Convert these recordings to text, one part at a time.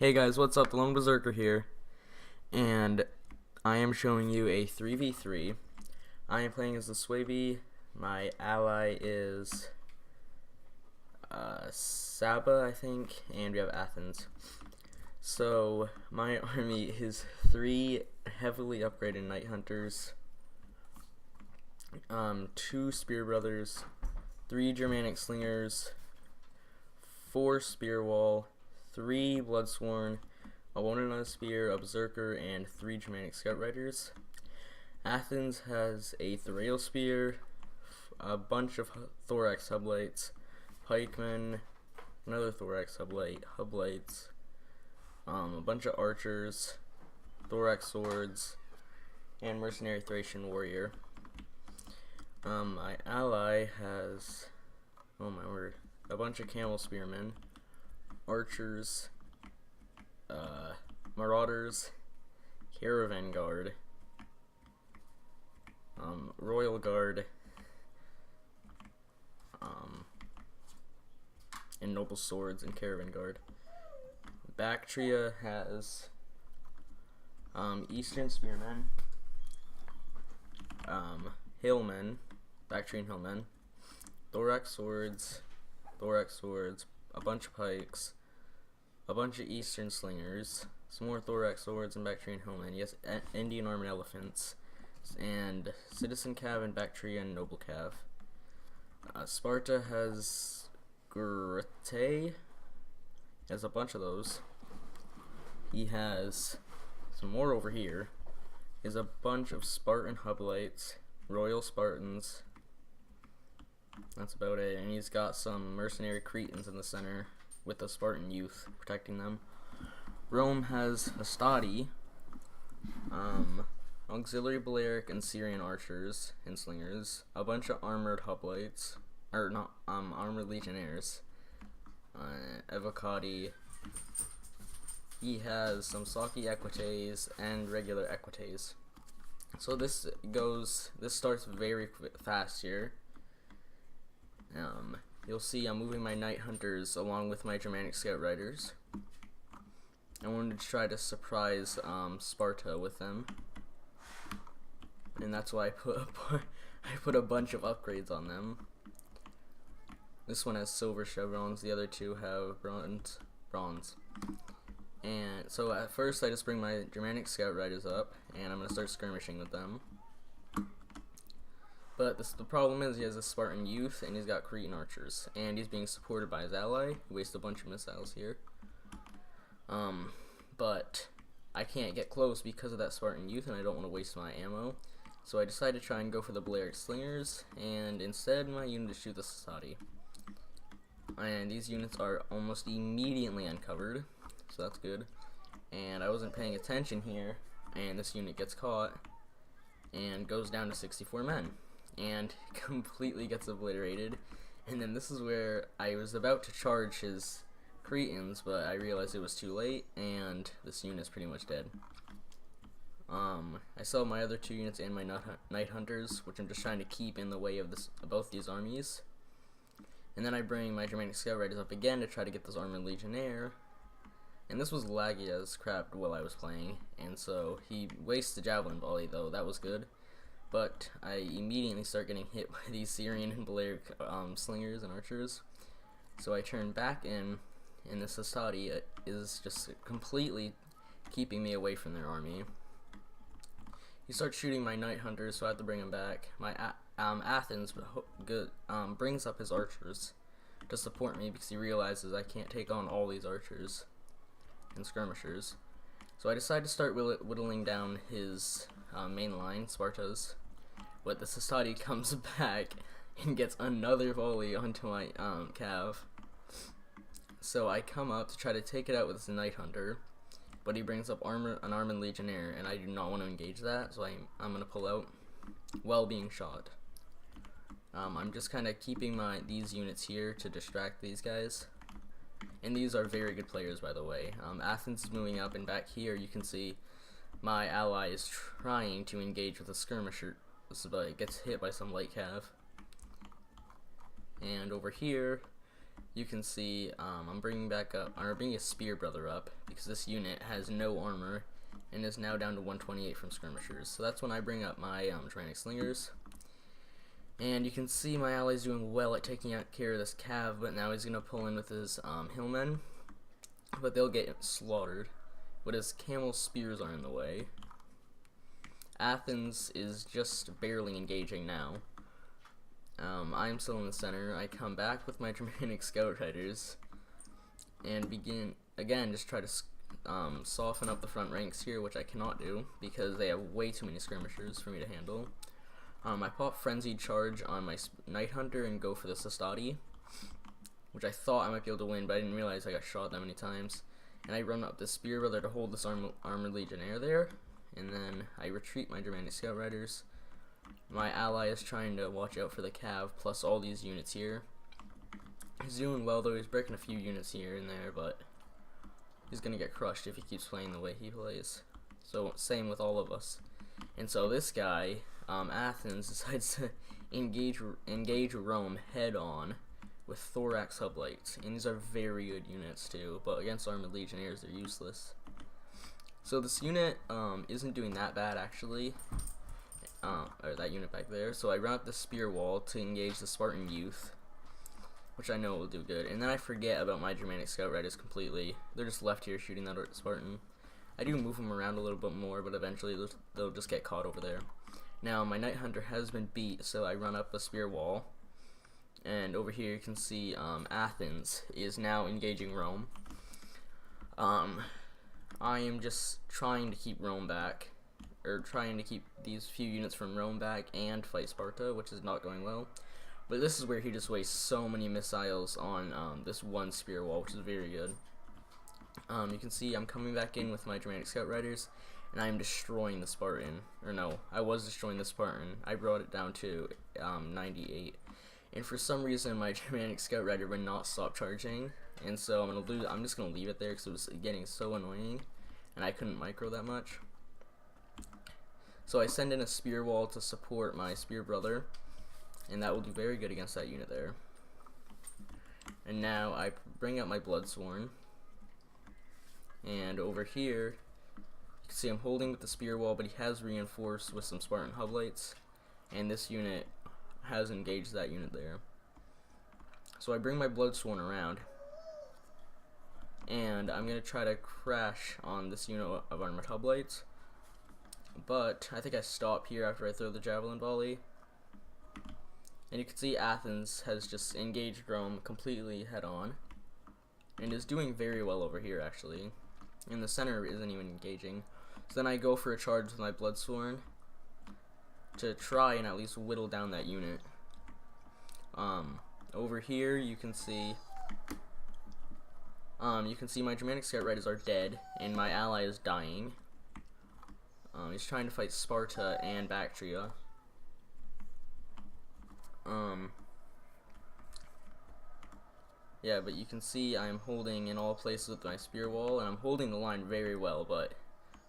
Hey guys, what's up? The Lone Berserker here, and I am showing you a 3v3. I am playing as the Swaby. My ally is Saba, I think, and we have Athens. So my army is 3 heavily upgraded Night Hunters, 2 Spear Brothers, 3 Germanic Slingers, 4 Spear Wall, 3 Bloodsworn, a Wounded on a Spear, a Berserker, and 3 Germanic Scout Riders. Athens has a Thrail Spear, a bunch of Thorax Hoplites, Pikemen, another Thorax Hoplites, a bunch of Archers, Thorax Swords, and Mercenary Thracian Warrior. My ally has, oh my word, a bunch of Camel Spearmen, Archers, Marauders, Caravan Guard, Royal Guard, and Noble Swords and Caravan Guard. Bactria has Eastern Spearmen, Hillmen, Bactrian Hillmen, Thorax Swords, a bunch of Pikes, a bunch of Eastern Slingers, some more Thorax Swords and Bactrian Hillmen, yes, Indian Armored Elephants, and Citizen Cav and Bactria and Noble Cav. Sparta has Grete, has a bunch of those. He has some more over here. He has a bunch of Spartan Hoplites, Royal Spartans. That's about it. And he's got some mercenary Cretans in the center with the Spartan youth protecting them. Rome has Hastati, auxiliary Balearic and Syrian archers and slingers, a bunch of armored hoplites, or not, armored legionnaires, Evocati. He has some Saki Equites and regular Equites. So this starts very fast here. You'll see I'm moving my Night Hunters along with my Germanic Scout Riders. I wanted to try to surprise Sparta with them, and that's why I put a bunch of upgrades on them. This one has silver chevrons, the other two have bronze. And so at first I just bring my Germanic Scout Riders up, and I'm going to start skirmishing with them. But the problem is he has a Spartan youth, and he's got Cretan archers, and he's being supported by his ally. He wastes a bunch of missiles here. But I can't get close because of that Spartan youth, and I don't want to waste my ammo. So I decided to try and go for the Balearic Slingers, and instead my unit shoot the Sasati. And these units are almost immediately uncovered, so that's good. And I wasn't paying attention here, and this unit gets caught and goes down to 64 men and completely gets obliterated. And then this is where I was about to charge his Cretans, but I realized it was too late, and this unit's pretty much dead. I sell my other 2 units and my Night Hunters, which I'm just trying to keep in the way of both these armies. And then I bring my Germanic Scout Riders up again to try to get this Armored Legionnaire. And this was laggy as crap while I was playing, and so he wastes the Javelin Volley, though. That was good. But I immediately start getting hit by these Syrian and Balearic slingers and archers. So I turn back in, and this Hastati is just completely keeping me away from their army. He starts shooting my Night Hunters, so I have to bring him back. My Athens brings up his archers to support me because he realizes I can't take on all these archers and skirmishers. So I decide to start whittling down his main line, Sparta's. But the Hastati comes back and gets another volley onto my Cav. So I come up to try to take it out with his Night Hunter, but he brings up an Armored Legionnaire, and I do not want to engage that, so I'm going to pull out while being shot. I'm just kind of keeping these units here to distract these guys. And these are very good players, by the way. Athens is moving up, and back here you can see my ally is trying to engage with a skirmisher, but it gets hit by some light cav. And over here, you can see I'm bringing a Spear Brother up because this unit has no armor and is now down to 128 from skirmishers. So that's when I bring up my Tyrannic Slingers. And you can see my ally's doing well at taking care of this cav, but now he's going to pull in with his hillmen. But they'll get slaughtered. But his camel spears are in the way. Athens is just barely engaging now. I'm still in the center. I come back with my Germanic Scout Riders and begin again, just try to soften up the front ranks here, which I cannot do because they have way too many skirmishers for me to handle. I pop Frenzied Charge on my Night Hunter and go for the Sestadi, which I thought I might be able to win, but I didn't realize I got shot that many times. And I run up the Spear Brother to hold this Armored Legionnaire there, and then I retreat my Germanic Scout Riders. My ally is trying to watch out for the cav, plus all these units here. He's doing well, though. He's breaking a few units here and there, but he's going to get crushed if he keeps playing the way he plays. So, same with all of us. And so this guy, Athens, decides to engage Rome head-on with Thorax Hoplites. And these are very good units, too, but against Armored Legionnaires, they're useless. So this unit isn't doing that bad, actually. Or that unit back there. So I run up the Spear Wall to engage the Spartan Youth, which I know will do good. And then I forget about my Germanic Scout Riders completely. They're just left here shooting that Spartan. I do move them around a little bit more, but eventually they'll just get caught over there. Now my Night Hunter has been beat, so I run up a Spear Wall. And over here you can see Athens is now engaging Rome. I am just trying to keep Rome back, or trying to keep these few units from Rome back and fight Sparta, which is not going well. But this is where he just wastes so many missiles on this one Spear Wall, which is very good. You can see I'm coming back in with my Germanic Scout Riders, and I am destroying the Spartan. Or no, I was destroying the Spartan. I brought it down to 98. And for some reason, my Germanic Scout Rider would not stop charging, and so I'm just gonna leave it there because it was getting so annoying, and I couldn't micro that much. So I send in a Spear Wall to support my Spear Brother, and that will do very good against that unit there. And now I bring up my Bloodsworn, and over here, you can see I'm holding with the Spear Wall, but he has reinforced with some Spartan Hoplites, and this unit has engaged that unit there. So I bring my Bloodsworn around, and I'm going to try to crash on this unit of Armored Hoplites, but I think I stop here after I throw the Javelin Volley. And you can see Athens has just engaged Rome completely head-on, and is doing very well over here, actually. And the center isn't even engaging. So then I go for a charge with my Bloodsworn to try and at least whittle down that unit. Over here you can see my Germanic Scout Riders are dead, and my ally is dying. He's trying to fight Sparta and Bactria. Yeah, but you can see I'm holding in all places with my Spear Wall, and I'm holding the line very well, but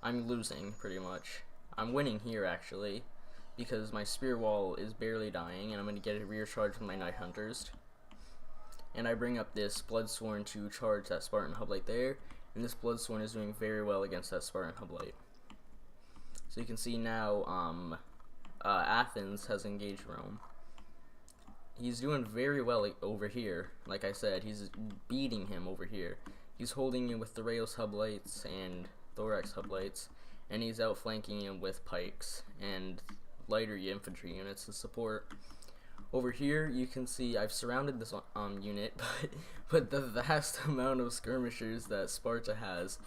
I'm losing pretty much. I'm winning here, actually, because my Spear Wall is barely dying, and I'm going to get a rear charge with my Night Hunters. And I bring up this Bloodsworn to charge that Spartan Hoplite there, and this Bloodsworn is doing very well against that Spartan Hoplite. So you can see now Athens has engaged Rome. He's doing very well over here. Like I said, he's beating him over here. He's holding him with the Rails Hoplites and Thorax Hoplites, and he's outflanking him with pikes and lighter infantry units to support. Over here, you can see I've surrounded this unit, but the vast amount of skirmishers that Sparta has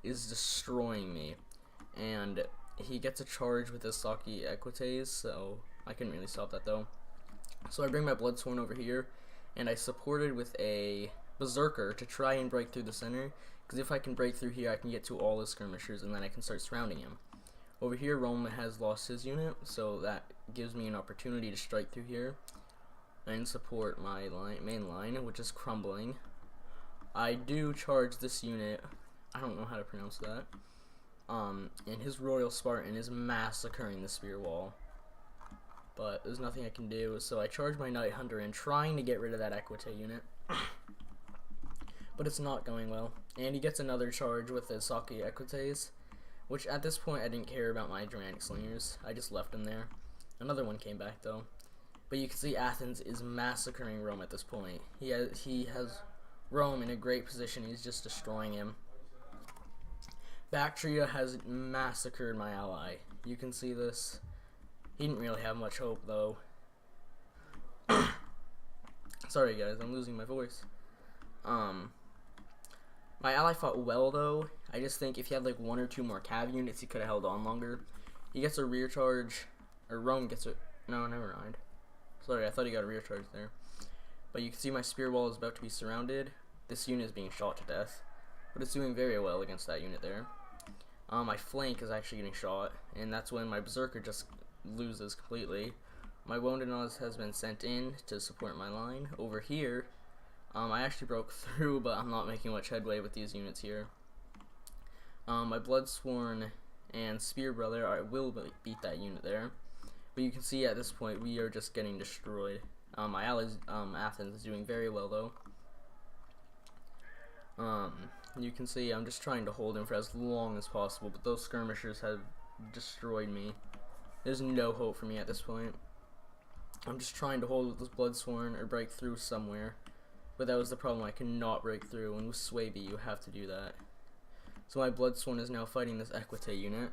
is destroying me. And he gets a charge with his Saki Equites, so I couldn't really stop that though. So I bring my Bloodsworn over here, and I supported with a Berserker to try and break through the center, because if I can break through here, I can get to all the skirmishers, and then I can start surrounding him. Over here, Rome has lost his unit, so that gives me an opportunity to strike through here and support my main line, which is crumbling. I do charge this unit, I don't know how to pronounce that, and his Royal Spartan is massacring the Spear Wall. But there's nothing I can do, so I charge my Night Hunter in, trying to get rid of that Equite unit. But it's not going well. And he gets another charge with his Saki Equites, which at this point I didn't care about my Germanic Slingers. I just left him there. Another one came back though. But you can see Athens is massacring Rome at this point. He has Rome in a great position. He's just destroying him. Bactria has massacred my ally. You can see this. He didn't really have much hope though. Sorry guys, I'm losing my voice. My ally fought well though. I just think if he had like 1 or 2 more cav units, he could have held on longer. He gets a rear charge, or Rome gets a, no, never mind. Sorry, I thought he got a rear charge there. But you can see my spear wall is about to be surrounded. This unit is being shot to death, but it's doing very well against that unit there. My flank is actually getting shot, and that's when my Berserker just loses completely. My Wounded Oz has been sent in to support my line. Over here, I actually broke through, but I'm not making much headway with these units here. My Bloodsworn and Spear Brother will beat that unit there. But you can see at this point, we are just getting destroyed. My allies, Athens, is doing very well though. You can see I'm just trying to hold him for as long as possible, but those skirmishers have destroyed me. There's no hope for me at this point. I'm just trying to hold with this Bloodsworn or break through somewhere. But that was the problem, I cannot break through, and with Swaby you have to do that. So my Bloodsworn is now fighting this Equite unit.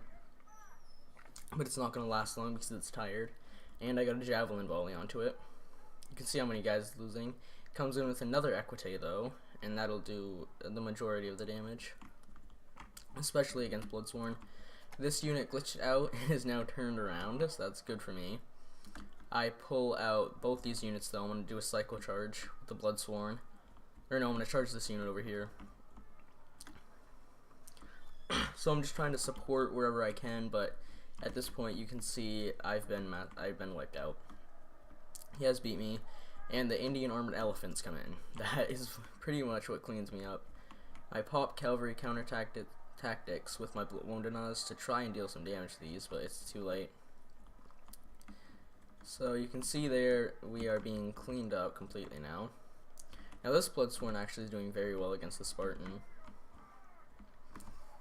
But it's not going to last long because it's tired. And I got a Javelin volley onto it. You can see how many guys it's losing. Comes in with another Equite though, and that'll do the majority of the damage. Especially against Bloodsworn. This unit glitched out and is now turned around, so that's good for me. I pull out both these units though. I'm going to do a cycle charge with the Bloodsworn. Or no, I'm going to charge this unit over here. So I'm just trying to support wherever I can, but at this point you can see I've been wiped out. He has beat me, and the Indian Armored Elephants come in. That is pretty much what cleans me up. I pop Cavalry counter tactics with my Wounded Oz to try and deal some damage to these, but it's too late. So you can see there we are being cleaned up completely now. Now this Bloodsworn actually is doing very well against the Spartan.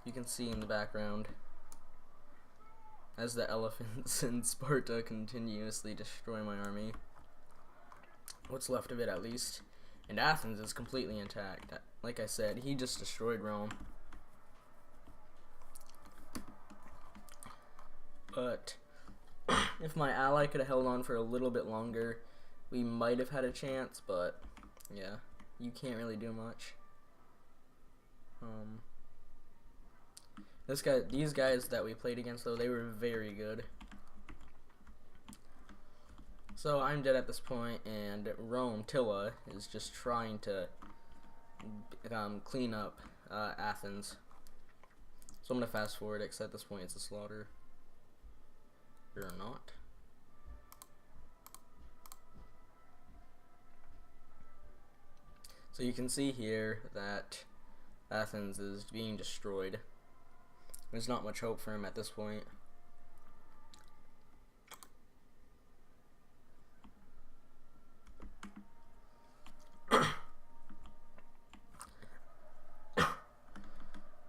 You can see in the background as the elephants in Sparta continuously destroy my army. What's left of it at least. And Athens is completely intact. Like I said, he just destroyed Rome. But if my ally could have held on for a little bit longer, we might have had a chance, but yeah, you can't really do much. These guys that we played against though, they were very good. So I'm dead at this point, and Rome, Tilla, is just trying to clean up Athens. So I'm gonna fast forward it, because at this point it's a slaughter. Or not. So you can see here that Athens is being destroyed. There's not much hope for him at this point.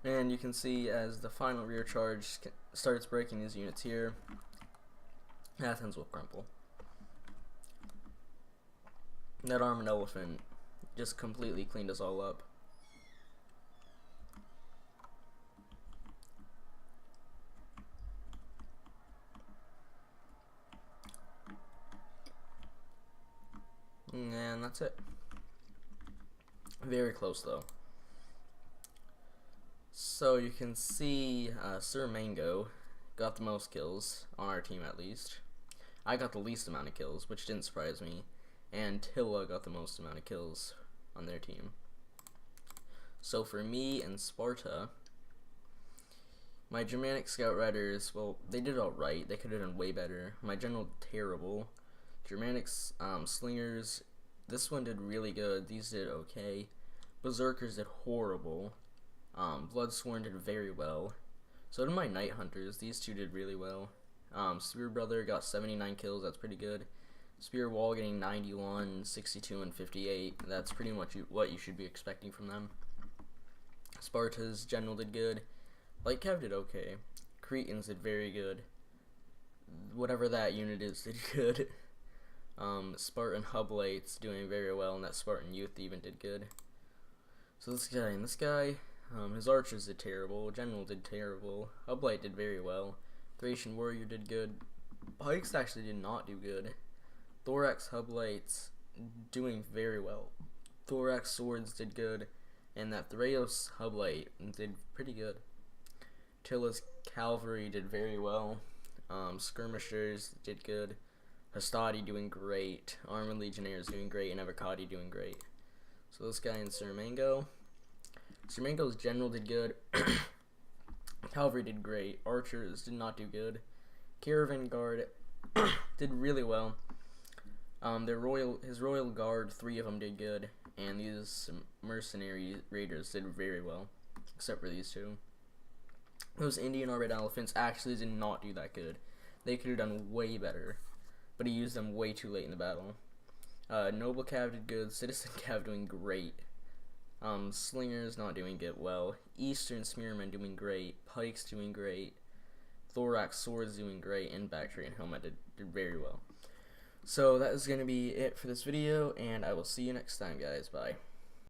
And you can see as the final rear charge starts breaking his units here, Athens will crumple. That Armored Elephant just completely cleaned us all up. And that's it. Very close though. So you can see Sir Mango got the most kills, on our team at least. I got the least amount of kills, which didn't surprise me. And Tilla got the most amount of kills on their team. So for me and Sparta, my Germanic Scout Riders, well, they did alright. They could have done way better. My General, terrible. Germanic Slingers, this one did really good. These did okay. Berserkers did horrible. Bloodsworn did very well. So did my Night Hunters. These two did really well. Spear Brother got 79 kills. That's pretty good. Spear Wall getting 91, 62, and 58. That's pretty much what you should be expecting from them. Sparta's General did good. Light Cav did okay. Cretans did very good. Whatever that unit is did good. Spartan Hoplites doing very well, and that Spartan Youth even did good. So this guy, his archers did terrible. General did terrible. Hoplite did very well. Thracian Warrior did good. Pikes actually did not do good. Thorax Hoplites doing very well. Thorax Swords did good, and that Thraos Hoplite did pretty good. Tilla's Cavalry did very well. Skirmishers did good. Hastati doing great. Armored Legionnaires doing great, and Evocati doing great. So this guy in Sir Mango. Sir Mango's General did good. Cavalry did great. Archers did not do good. Caravan Guard did really well. His Royal Guard, 3 of them did good, and these mercenary raiders did very well, except for these 2. Those Indian Red Elephants actually did not do that good. They could have done way better, but he used them way too late in the battle. Noble Cav did good. Citizen Cav doing great. Slingers not doing good well. Eastern Spearmen doing great. Pikes doing great. Thorax Swords doing great, and Bactrian Helmet did very well. So that is going to be it for this video, and I will see you next time, guys. Bye.